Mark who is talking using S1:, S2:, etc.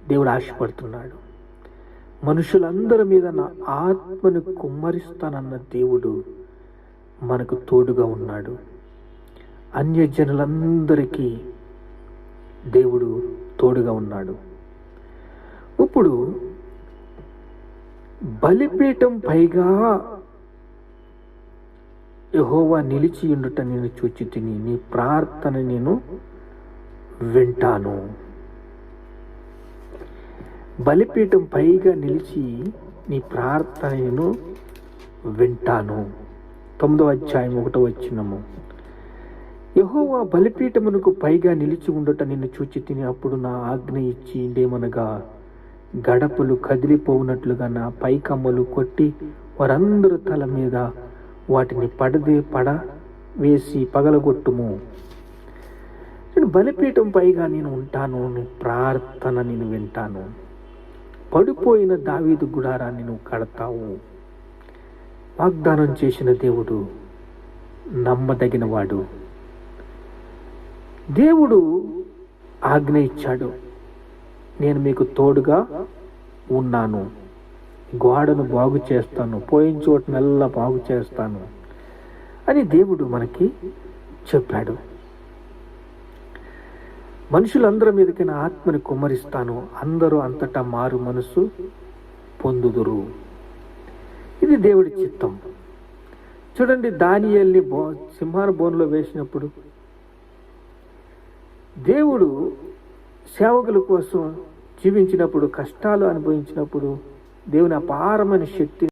S1: దేవుడు ఆశపడుతున్నాడు. మనుషులందరి మీద నా ఆత్మను కుమ్మరిస్తానన్న దేవుడు మనకు తోడుగా ఉన్నాడు. అన్యజనులందరికీ దేవుడు తోడుగా ఉన్నాడు. ఇప్పుడు బలిపీఠం పైగా యెహోవా నిలిచి ఉండుట నేను చూచి తిని, నీ ప్రార్థన నేను వింటాను. బలిపీఠం పైగా నిలిచి నీ ప్రార్థన నేను వింటాను. 9వ అధ్యాయం 1వ వచనము. యెహోవా బలిపీఠమునకు పైగా నిలిచి ఉండుట నిన్ను చూచి తిని, అప్పుడు నా ఆజ్ఞ ఇచ్చి ఇందేమనగా, గడపలు కదిలిపోవునట్లుగా నా పైకమ్మలు కొట్టి వారందరూ తల మీద వాటిని పడవేసి పగలగొట్టుము. బలిపీఠం పైగా నేను ఉంటాను, నీ ప్రార్థన నేను వింటాను. పడిపోయిన దావీదు గుడారాన్ని నువ్వు కడతావు. వాగ్దానం చేసిన దేవుడు నమ్మదగినవాడు. దేవుడు ఆజ్ఞ ఇచ్చాడు, నేను మీకు తోడుగా ఉన్నాను, గోడను బాగు చేస్తాను, పోయిన చోటునల్లా బాగు చేస్తాను అని దేవుడు మనకి చెప్పాడు. మనుషులందరి మీదకి నా ఆత్మని కుమ్మరిస్తాను, అందరూ అంతటా మారు మనసు పొందుదురు. ఇది దేవుడి చిత్తం. చూడండి, దానియేలుని సింహాల బోనులో వేసినప్పుడు దేవుడు సేవకుల కోసం జీవించినప్పుడు, కష్టాలు అనుభవించినప్పుడు దేవుని అపారమైన శక్తి